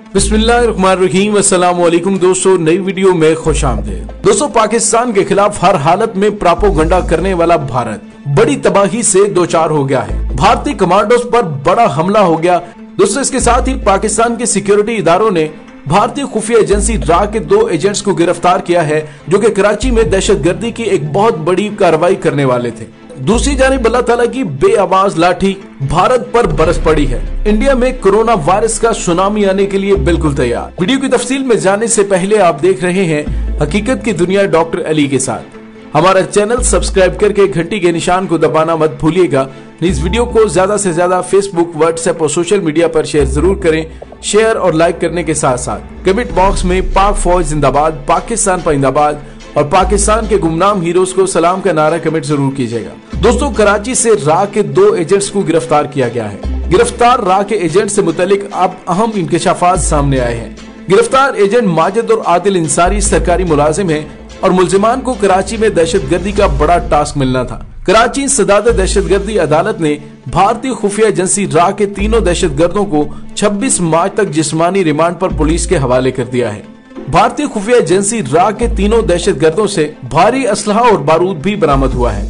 बिस्मिल्लाहिर्रहमानिर्रहीम, अस्सलाम वालेकुम दोस्तों, नई वीडियो में खुशामदीद। दोस्तों, पाकिस्तान के खिलाफ हर हालत में प्रोपेगेंडा करने वाला भारत बड़ी तबाही से दो चार हो गया है। भारतीय कमांडोज पर बड़ा हमला हो गया। दोस्तों, इसके साथ ही पाकिस्तान के सिक्योरिटी इदारों ने भारतीय खुफिया एजेंसी रा के 2 एजेंट्स को गिरफ्तार किया है, जो कि कराची में दहशतगर्दी की एक बहुत बड़ी कार्रवाई करने वाले थे। दूसरी जानिब अल्लाह ताला की बेआवाज लाठी भारत पर बरस पड़ी है। इंडिया में कोरोना वायरस का सुनामी आने के लिए बिल्कुल तैयार। वीडियो की तफसील में जाने से पहले आप देख रहे हैं हकीकत की दुनिया डॉक्टर अली के साथ। हमारा चैनल सब्सक्राइब करके घंटी के निशान को दबाना मत भूलिएगा। इस वीडियो को ज्यादा से ज्यादा फेसबुक, व्हाट्सएप और सोशल मीडिया पर शेयर जरूर करें। शेयर और लाइक करने के साथ साथ कमेंट बॉक्स में पाक फौज जिंदाबाद, पाकिस्तान पाइंदाबाद और पाकिस्तान के गुमनाम हीरोज को सलाम का नारा कमेंट जरूर कीजिएगा। दोस्तों, कराची से रा के 2 एजेंट्स को गिरफ्तार किया गया है। गिरफ्तार रा के एजेंट से मुतालिक अब अहम इंकशाफात सामने आए हैं। गिरफ्तार एजेंट माजिद और आदिल इंसारी सरकारी मुलाजिम है और मुलजिमान को कराची में दहशतगर्दी का बड़ा टास्क मिलना था। कराची सदारत दहशतगर्दी अदालत ने भारतीय खुफिया एजेंसी रा के तीनों दहशतगर्दों को 26 मार्च तक जिस्मानी रिमांड पर पुलिस के हवाले कर दिया है। भारतीय खुफिया एजेंसी रा के तीनों दहशतगर्दों से भारी असलहा और बारूद भी बरामद हुआ है।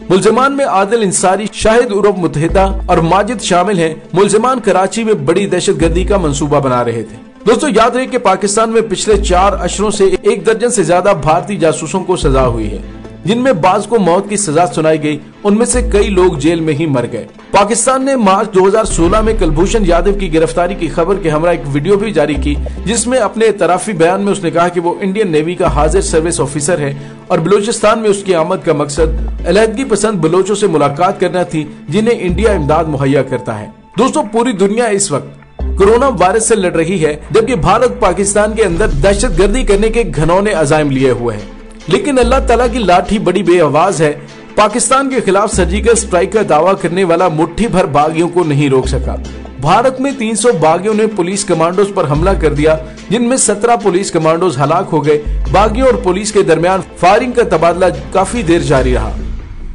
मुलजमान में आदिल इंसारी, शाहिद उर्फ मुतहिदा और माजिद शामिल हैं। मुलजमान कराची में बड़ी दहशतगर्दी का मंसूबा बना रहे थे। दोस्तों, याद रहे कि पाकिस्तान में पिछले 4 अशरों से 1 दर्जन से ज्यादा भारतीय जासूसों को सजा हुई है, जिनमें बाज को मौत की सजा सुनाई गई। उनमें से कई लोग जेल में ही मर गए। पाकिस्तान ने मार्च 2016 में कुलभूषण यादव की गिरफ्तारी की खबर के हमरा एक वीडियो भी जारी की, जिसमें अपने एतराफी बयान में उसने कहा कि वो इंडियन नेवी का हाजिर सर्विस ऑफिसर है और बलूचिस्तान में उसकी आमद का मकसद अलहदगी पसंद बलोचों से मुलाकात करना थी, जिन्हें इंडिया इमदाद मुहैया करता है। दोस्तों, पूरी दुनिया इस वक्त कोरोना वायरस से लड़ रही है, जबकि भारत पाकिस्तान के अंदर दहशतगर्दी करने के घनौने अज़ाइम लिए हुए है। लेकिन अल्लाह ताला की लाठी बड़ी बेआवाज है। पाकिस्तान के खिलाफ सर्जिकल स्ट्राइक का दावा करने वाला मुट्ठी भर बागियों को नहीं रोक सका। भारत में 300 बागियों ने पुलिस कमांडोज पर हमला कर दिया, जिनमें 17 पुलिस कमांडोज हलाक हो गए। बागियों और पुलिस के दरमियान फायरिंग का तबादला काफी देर जारी रहा।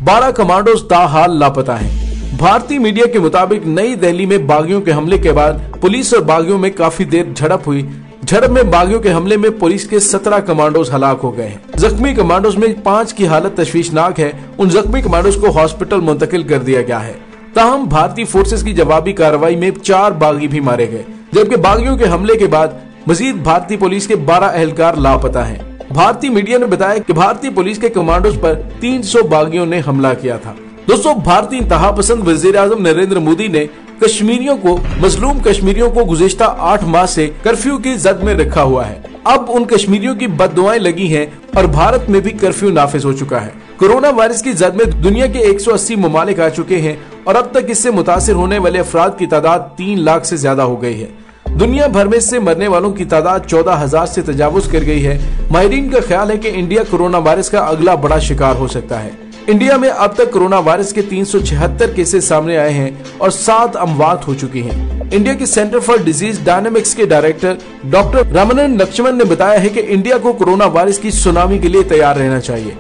12 कमांडोज ताहाल लापता हैं। भारतीय मीडिया के मुताबिक नई दिल्ली में बागियों के हमले के बाद पुलिस और बागियों में काफी देर झड़प हुई। झड़प में बागियों के हमले में पुलिस के 17 कमांडोज हलाक हो गए हैं। जख्मी कमांडोज में 5 की हालत तशवीशनाक है। उन जख्मी कमांडोज को हॉस्पिटल मुंतकिल कर दिया गया है। ताहम भारतीय फोर्सेस की जवाबी कार्रवाई में 4 बागी भी मारे गए, जबकि बागियों के हमले के बाद मजीद भारतीय पुलिस के 12 एहलकार लापता हैं। भारतीय मीडिया ने बताया कि भारतीय पुलिस के कमांडोज पर 300 बागियों ने हमला किया था। दोस्तों, भारतीय इंतहा पसंद वजीर आजम नरेंद्र मोदी ने कश्मीरियों को, मजलूम कश्मीरियों को गुज़िश्ता 8 माह से कर्फ्यू की जद में रखा हुआ है। अब उन कश्मीरियों की बददुआएं लगी हैं और भारत में भी कर्फ्यू नाफिज हो चुका है। कोरोना वायरस की जद में दुनिया के 180 ममालिक आ चुके हैं और अब तक इससे मुतासिर होने वाले अफराद की तादाद 3 लाख से ज्यादा हो गई है। दुनिया भर में इससे मरने वालों की तादाद 14,000 से तजावुज कर गई है। माहिरीन का ख्याल है कि इंडिया कोरोना वायरस का अगला बड़ा शिकार हो सकता है। इंडिया में अब तक कोरोना वायरस के 376 केसेस सामने आए हैं और 7 अमवात हो चुकी हैं। इंडिया के सेंटर फॉर डिजीज डायनेमिक्स के डायरेक्टर डॉक्टर रामानंद लक्ष्मण ने बताया है कि इंडिया को कोरोना वायरस की सुनामी के लिए तैयार रहना चाहिए।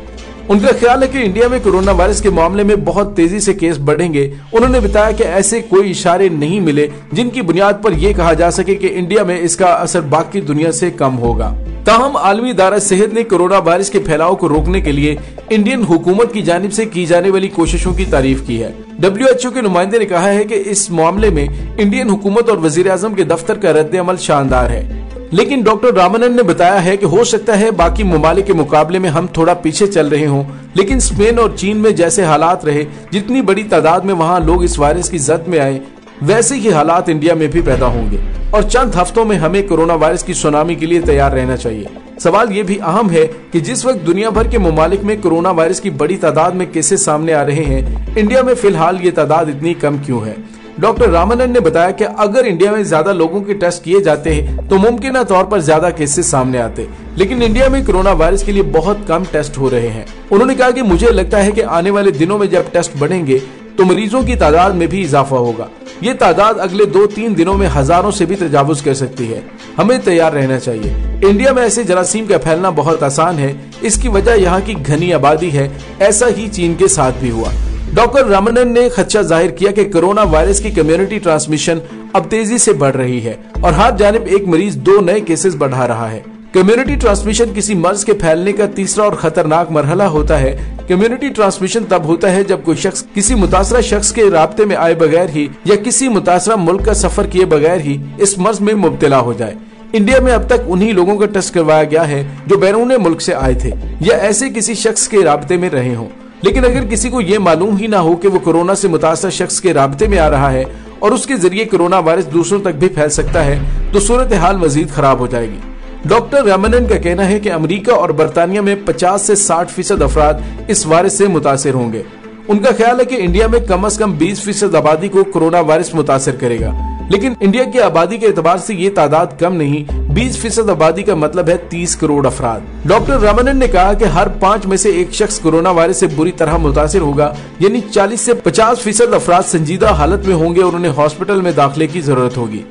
उनका ख्याल है कि इंडिया में कोरोना वायरस के मामले में बहुत तेजी से केस बढ़ेंगे। उन्होंने बताया कि ऐसे कोई इशारे नहीं मिले जिनकी बुनियाद पर यह कहा जा सके कि इंडिया में इसका असर बाकी दुनिया से कम होगा। ताहम आलमी इदारा सेहत ने कोरोना वायरस के फैलाव को रोकने के लिए इंडियन हुकूमत की जानिब से की जाने वाली कोशिशों की तारीफ की है। WHO के नुमाइंदे ने कहा है कि इस मामले में इंडियन हुकूमत और वजीर आजम के दफ्तर का रद्द अमल शानदार है। लेकिन डॉक्टर रामानंद ने बताया है कि हो सकता है बाकी ममालिक के मुकाबले में हम थोड़ा पीछे चल रहे हों, लेकिन स्पेन और चीन में जैसे हालात रहे, जितनी बड़ी तादाद में वहाँ लोग इस वायरस की जद में आए, वैसे ही हालात इंडिया में भी पैदा होंगे और चंद हफ्तों में हमें कोरोना वायरस की सुनामी के लिए तैयार रहना चाहिए। सवाल ये भी अहम है कि जिस वक्त दुनिया भर के ममालिक में कोरोना वायरस की बड़ी तादाद में केसेस सामने आ रहे हैं, इंडिया में फिलहाल ये तादाद इतनी कम क्यों है। डॉक्टर रामानंद ने बताया कि अगर इंडिया में ज्यादा लोगों के टेस्ट किए जाते हैं तो मुमकिन तौर पर ज्यादा केसेस सामने आते, लेकिन इंडिया में कोरोना वायरस के लिए बहुत कम टेस्ट हो रहे हैं। उन्होंने कहा कि मुझे लगता है कि आने वाले दिनों में जब टेस्ट बढ़ेंगे तो मरीजों की तादाद में भी इजाफा होगा। ये तादाद अगले 2-3 दिनों में हजारों से भी तजावुज कर सकती है। हमें तैयार रहना चाहिए। इंडिया में ऐसे जरासीम का फैलना बहुत आसान है। इसकी वजह यहाँ की घनी आबादी है। ऐसा ही चीन के साथ भी हुआ। डॉक्टर रामानंद ने खदशा जाहिर किया कि कोरोना वायरस की कम्युनिटी ट्रांसमिशन अब तेजी से बढ़ रही है और हर जानिब एक मरीज 2 नए केसेस बढ़ा रहा है। कम्युनिटी ट्रांसमिशन किसी मर्ज के फैलने का तीसरा और खतरनाक मरहला होता है। कम्युनिटी ट्रांसमिशन तब होता है जब कोई शख्स किसी मुतासरा शख्स के राब्ते में आए बगैर ही या किसी मुतासरा मुल्क का सफर किए बगैर ही इस मर्ज में मुब्तला हो जाए। इंडिया में अब तक उन्हीं लोगों का टेस्ट करवाया गया है जो बैरून मुल्क से आए थे या ऐसे किसी शख्स के राब्ते में रहे हों। लेकिन अगर किसी को ये मालूम ही ना हो कि वो कोरोना से मुतासरा शख्स के राब्ते में आ रहा है और उसके जरिए कोरोना वायरस दूसरों तक भी फैल सकता है तो सूरत हाल मजीद खराब हो जाएगी। डॉक्टर रामानंद का कहना है कि अमेरिका और बरतानिया में 50 से 60% अफराद इस वायरस से मुतासिर होंगे। उनका ख्याल है कि इंडिया में कम से कम 20% आबादी को कोरोना वायरस मुतासिर करेगा, लेकिन इंडिया की आबादी के एतबार से ये तादाद कम नहीं। 20% आबादी का मतलब है 30 करोड़ अफराद। डॉक्टर रामानंद ने कहा कि हर 5 में से एक शख्स कोरोना वायरस से बुरी तरह मुतासिर होगा, यानी 40 से 50% अफराद संजीदा हालत में होंगे और उन्हें हॉस्पिटल में दाखिले की जरूरत होगी।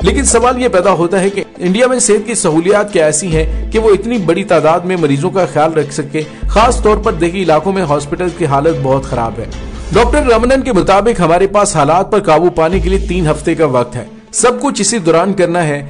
लेकिन सवाल ये पैदा होता है कि इंडिया में सेहत की सहूलियात क्या ऐसी हैं कि वो इतनी बड़ी तादाद में मरीजों का ख्याल रख सके। खास तौर पर देही इलाकों में हॉस्पिटल की हालत बहुत खराब है। डॉक्टर रामानंद के मुताबिक हमारे पास हालात पर काबू पाने के लिए 3 हफ्ते का वक्त है। सब कुछ इसी दौरान करना है।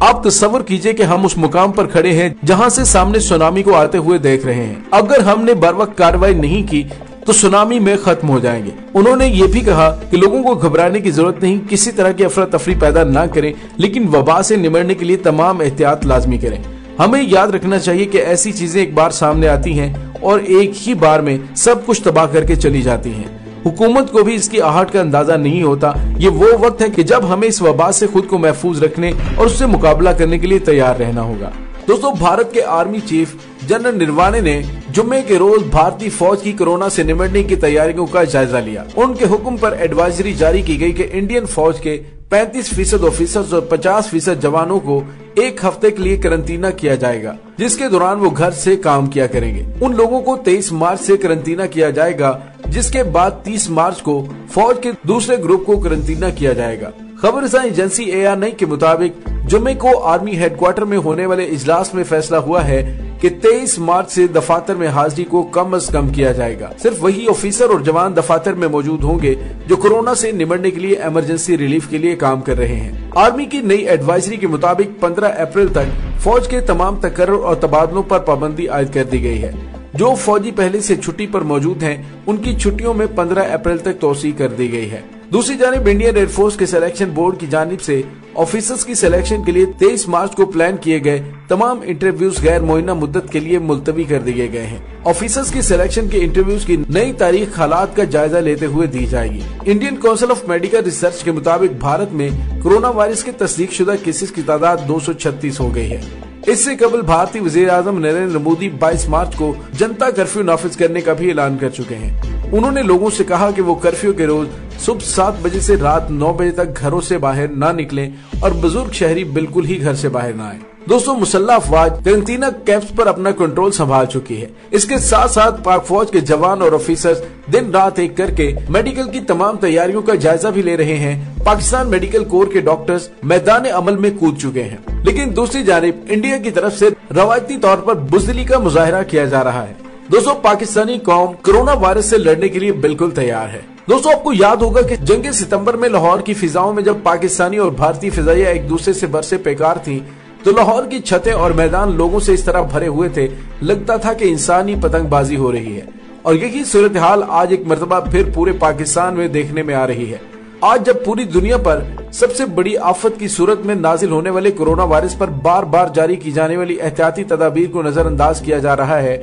आप तस्वर कीजिए कि हम उस मुकाम पर खड़े हैं जहां से सामने सुनामी को आते हुए देख रहे हैं। अगर हमने बर वक्त कार्रवाई नहीं की तो सुनामी में खत्म हो जाएंगे। उन्होंने ये भी कहा कि लोगों को घबराने की जरूरत नहीं, किसी तरह की अफरा तफरी पैदा ना करें, लेकिन वबा से निमटने के लिए तमाम एहतियात लाजमी करें। हमें याद रखना चाहिए कि ऐसी चीजें एक बार सामने आती हैं और एक ही बार में सब कुछ तबाह करके चली जाती हैं। हुकूमत को भी इसकी आहट का अंदाजा नहीं होता। ये वो वक्त है कि जब हमें इस वबा से खुद को महफूज रखने और उससे मुकाबला करने के लिए तैयार रहना होगा। दोस्तों, भारत के आर्मी चीफ जनरल नरवाने ने जुम्मे के रोज भारतीय फौज की कोरोना से निपटने की तैयारियों का जायजा लिया। उनके हुक्म पर एडवाइजरी जारी की गई कि इंडियन फौज के 35% ऑफिसर्स और 50% जवानों को 1 हफ्ते के लिए करंटीना किया जाएगा, जिसके दौरान वो घर से काम किया करेंगे। उन लोगों को 23 मार्च से करंटीना किया जाएगा, जिसके बाद 30 मार्च को फौज के दूसरे ग्रुप को करंटीना किया जाएगा। खबरसां एजेंसी ANI के मुताबिक जुम्मे को आर्मी हेडक्वार्टर में होने वाले इजलास में फैसला हुआ है कि 23 मार्च से दफातर में हाजिरी को कम से कम किया जाएगा। सिर्फ वही ऑफिसर और जवान दफातर में मौजूद होंगे जो कोरोना से निपटने के लिए इमरजेंसी रिलीफ के लिए काम कर रहे हैं। आर्मी की नई एडवाइजरी के मुताबिक 15 अप्रैल तक फौज के तमाम तकर्रुर और तबादलों पर पाबंदी आयद कर दी गई है। जो फौजी पहले से छुट्टी पर मौजूद हैं, उनकी छुट्टियों में 15 अप्रैल तक तोसी कर दी गई है। दूसरी जानिब इंडियन एयरफोर्स के सिलेक्शन बोर्ड की जानिब से ऑफिसर्स की सिलेक्शन के लिए 23 मार्च को प्लान किए गए तमाम इंटरव्यूज गैर मुअय्यना मुद्दत के लिए मुलतवी कर दिए गए हैं। ऑफिसर्स की सिलेक्शन के इंटरव्यूज की नई तारीख हालात का जायजा लेते हुए दी जाएगी। Indian council of medical research के मुताबिक भारत में कोरोना वायरस के तस्दीक शुदा केसेस की तादाद 236 हो गई है। इससे कबल भारतीय वज़ीर आज़म नरेंद्र मोदी 22 मार्च को जनता कर्फ्यू नाफिज करने का भी ऐलान कर चुके हैं। उन्होंने लोगों से कहा कि वो कर्फ्यू के रोज सुबह 7 बजे से रात 9 बजे तक घरों से बाहर ना निकलें और बुजुर्ग शहरी बिल्कुल ही घर से बाहर ना आए। दोस्तों, मुसल्लह अफवाज करंटीना कैंप्स पर अपना कंट्रोल संभाल चुकी है। इसके साथ साथ पाक फौज के जवान और ऑफिसर्स दिन रात एक करके मेडिकल की तमाम तैयारियों का जायजा भी ले रहे हैं। पाकिस्तान मेडिकल कोर के डॉक्टर्स मैदान अमल में कूद चुके हैं। लेकिन दूसरी जानिब इंडिया की तरफ से रवायती तौर पर बुज़दिली का मुजाहरा किया जा रहा है। दोस्तों, पाकिस्तानी कौम कोरोना वायरस से लड़ने के लिए बिल्कुल तैयार है। दोस्तों, आपको याद होगा कि जंग सितंबर में लाहौर की फिजाओं में जब पाकिस्तानी और भारतीय फिजाइया एक दूसरे से बरसे पेकार थी, तो लाहौर की छतें और मैदान लोगों से इस तरह भरे हुए थे, लगता था कि इंसानी पतंगबाजी हो रही है। और यही सूरत हाल आज एक मर्तबा फिर पूरे पाकिस्तान में देखने में आ रही है। आज जब पूरी दुनिया पर सबसे बड़ी आफत की सूरत में नाजिल होने वाले कोरोना वायरस पर बार बार जारी की जाने वाली एहतियाती तदाबीर को नजरअंदाज किया जा रहा है,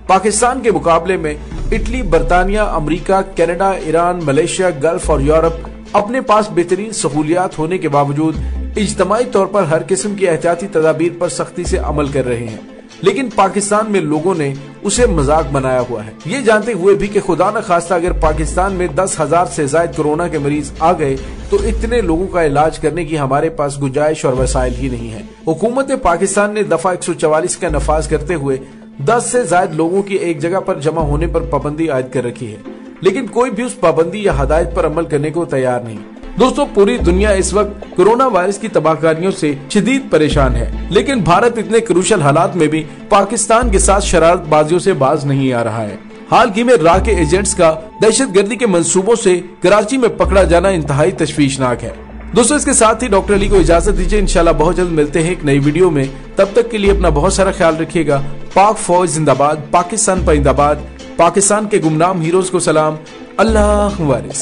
पाकिस्तान के मुकाबले में इटली, बरतानिया, America, Canada, Iran, Malaysia, gulf और यूरोप अपने पास बेहतरीन सहूलियात होने के बावजूद इज्तमाई तौर पर हर किस्म की एहतियाती तदाबीर पर सख्ती से अमल कर रहे हैं। लेकिन पाकिस्तान में लोगों ने उसे मजाक बनाया हुआ है, ये जानते हुए भी कि खुदा न खास्ता अगर पाकिस्तान में 10,000 से ज्यादा कोरोना के मरीज आ गए तो इतने लोगों का इलाज करने की हमारे पास गुंजाइश और वसाइल ही नहीं है। हुकूमत पाकिस्तान ने दफा 144 का नफाज करते हुए 10 से ज्यादा लोगों की एक जगह पर जमा होने पर पाबंदी आयद कर रखी है, लेकिन कोई भी उस पाबंदी या हदायत पर अमल करने को तैयार नहीं। दोस्तों, पूरी दुनिया इस वक्त कोरोना वायरस की तबाहकारियों से शदीद परेशान है, लेकिन भारत इतने क्रूशल हालात में भी पाकिस्तान के साथ शरारतबाजियों से बाज नहीं आ रहा है। हाल ही में रा के एजेंट्स का दहशतगर्दी के मंसूबों से कराची में पकड़ा जाना इंतहाई तशवीशनाक है। दोस्तों इसके साथ ही डॉक्टर अली को इजाजत दीजिए, इंशाल्लाह बहुत जल्द मिलते हैं एक नई वीडियो में। तब तक के लिए अपना बहुत सारा ख्याल रखिएगा। पाक फौज जिंदाबाद, पाकिस्तान परिंदाबाद, पाकिस्तान के गुमनाम हीरोज को सलाम, अल्लाह वारिस।